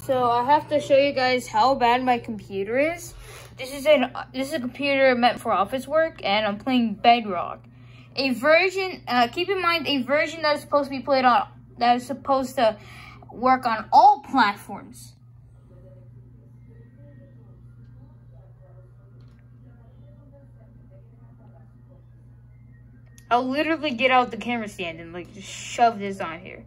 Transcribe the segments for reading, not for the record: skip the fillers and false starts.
So I have to show you guys how bad my computer is. This is a computer meant for office work, and I'm playing Bedrock. A version, keep in mind, a version that is supposed to be played on, that is supposed to work on all platforms. I'll literally get out the camera stand and like just shove this on here.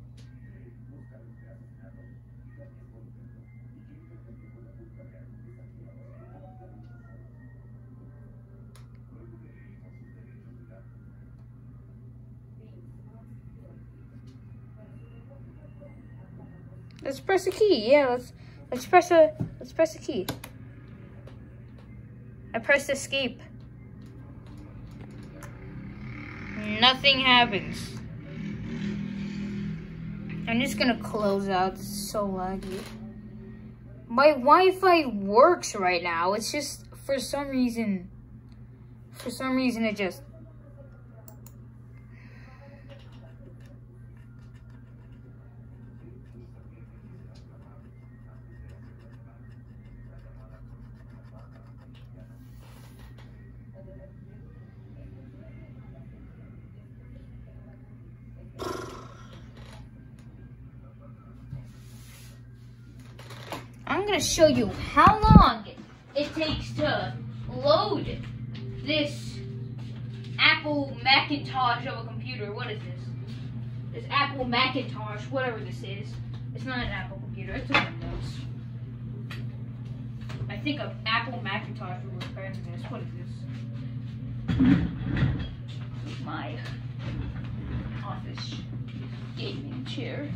Let's press a key. Yeah, let's press a key. I pressed escape. Nothing happens. I'm just gonna close out. This is so laggy. My Wi-Fi works right now. It's just for some reason it just. I'm gonna show you how long it takes to load this Apple Macintosh of a computer. What is this? This Apple Macintosh, whatever this is. It's not an Apple computer, it's a Windows. I think an Apple Macintosh will work better than this. What is this? My office gaming chair.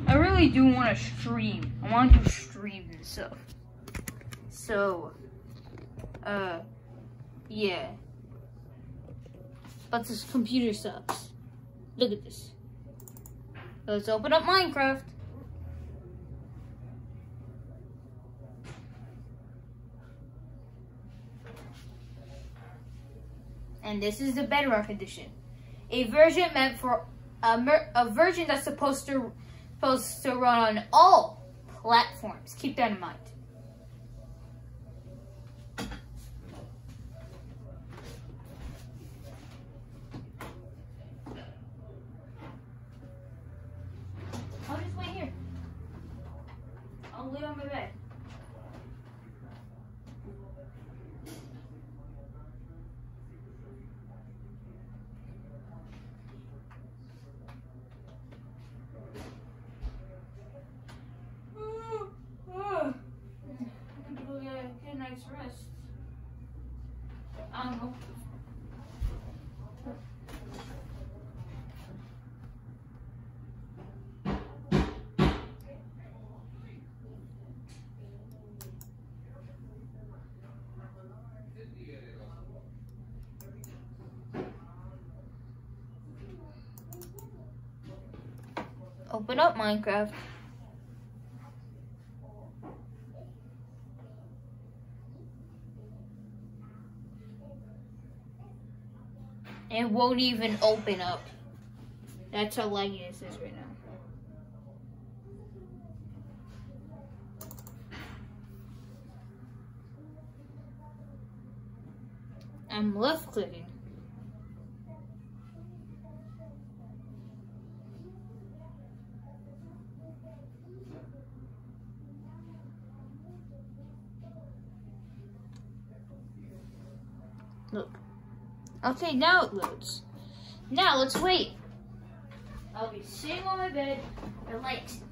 I really do want to stream. I want to stream and stuff. So, yeah. But this computer sucks. Look at this. Let's open up Minecraft. And this is the Bedrock edition. A version meant for a version that's supposed to run on all platforms. Keep that in mind. I'll just wait here. I'll lay on my bed. Get a nice rest. I don't know. Open up Minecraft. It won't even open up. That's how laggy this is right now. I'm left clicking. Look. Okay, now it loads. Now let's wait. I'll be sitting on my bed, relaxing.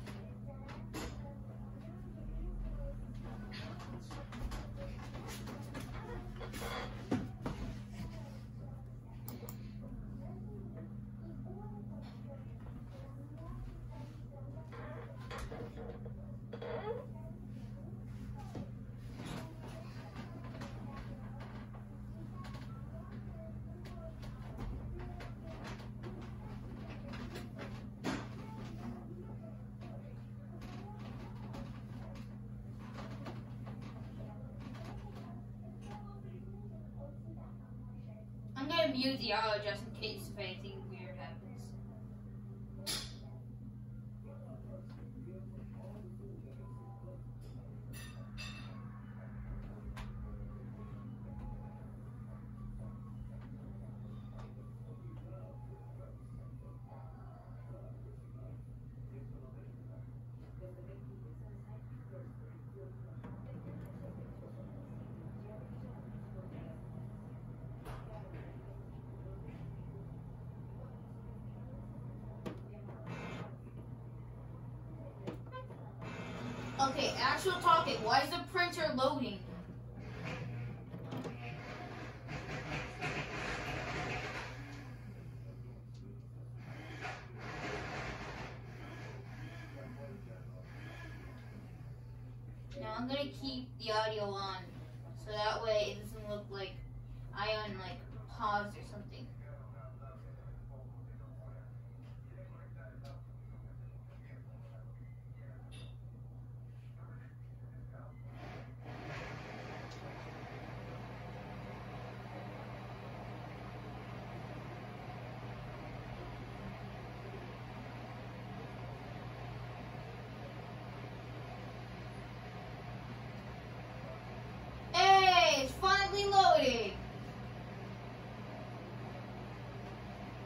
gonna mute the audio just in case if anything weird happens. Okay, actual talking. Why is the printer loading? Now I'm gonna keep the audio on, so that way it doesn't look like I paused or something. It's finally loading.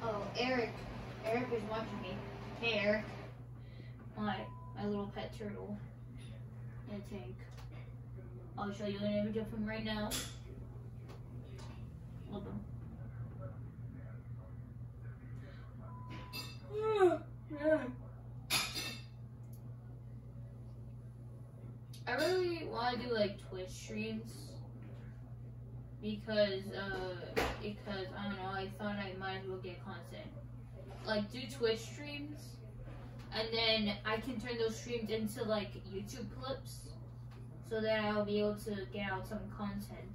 Oh, Eric is watching me. Hey, Eric. My little pet turtle in a tank. I'll show you an image of him right now. Love him. I really want to do like Twitch streams because I don't know, I thought I might as well get content. Like do Twitch streams and then I can turn those streams into like YouTube clips so that I'll be able to get out some content.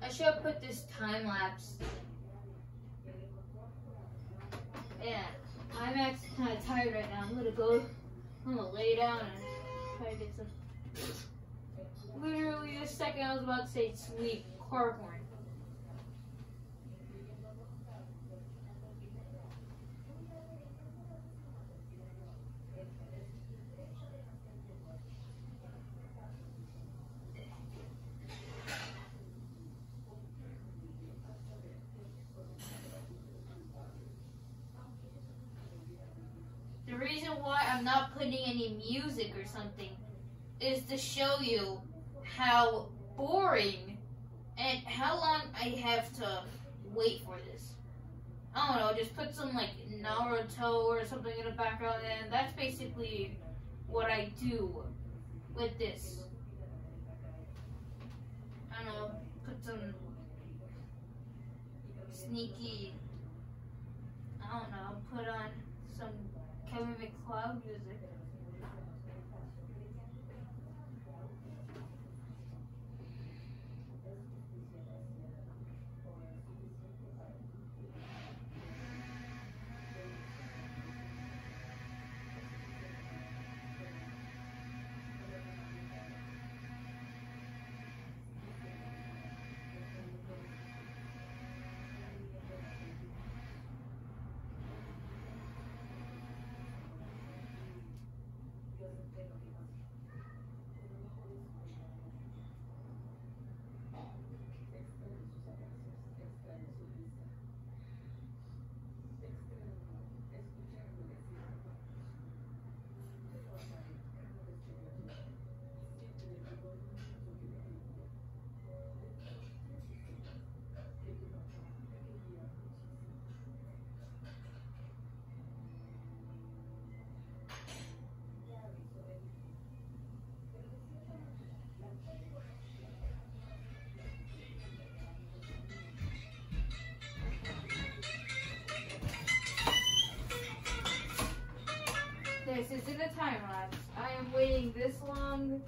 I should have put this time lapse. Yeah, I'm actually kind of tired right now. I'm gonna lay down and try to get some. Literally, this second I was about to say sleep. Car horn. The reason why I'm not putting any music or something is to show you how boring and how long I have to wait for this. I don't know, just put some like Naruto or something in the background and that's basically what I do with this. I don't know, put some sneaky, I don't know, put on some Kevin McCloud music. it's in the time lapse. I am waiting this long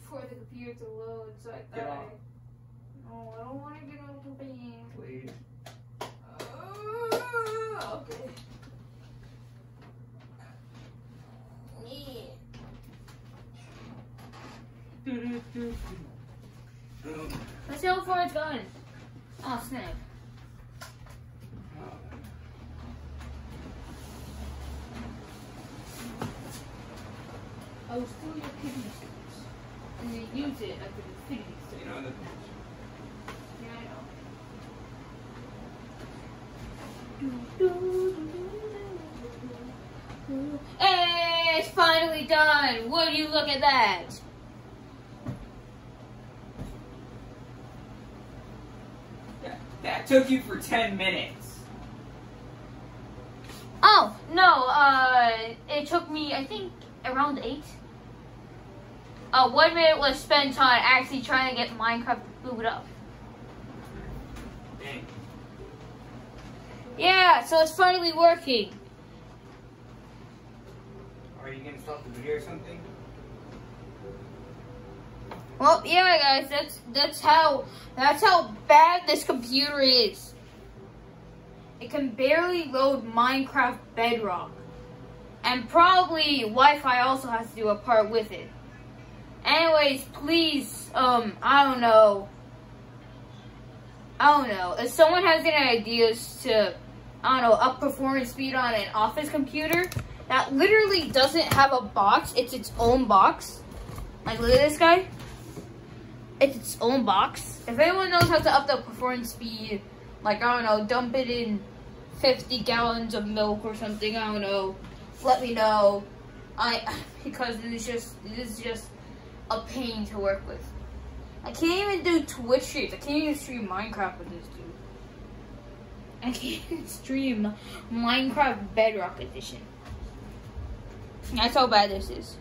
for the computer to load, so I thought no, I don't want to get off the beam. Please. Okay. Let's see how far it's gone. Oh, snap. I will steal your kidney stones and then use it as an infinity stone. You know the Yeah, I know. Hey, it's finally done. Would you look at that? That took you for 10 minutes. Oh, no, it took me, I think, around 8. 1 minute was spent on actually trying to get Minecraft to boot up. Dang. Yeah, so it's finally working. Are you gonna stop the video or something? Well, yeah, guys, that's how bad this computer is. It can barely load Minecraft Bedrock, and probably Wi-Fi also has to do a part with it. Anyways, please, I don't know. If someone has any ideas to, I don't know, up performance speed on an office computer that literally doesn't have a box, it's its own box. Like, look at this guy. It's its own box. If anyone knows how to up the performance speed, like, I don't know, dump it in 50 gallons of milk or something, I don't know, let me know. Because it is just a pain to work with. I can't even do Twitch streams. I can't even stream Minecraft with this dude. I can't even stream Minecraft Bedrock Edition. That's how bad this is.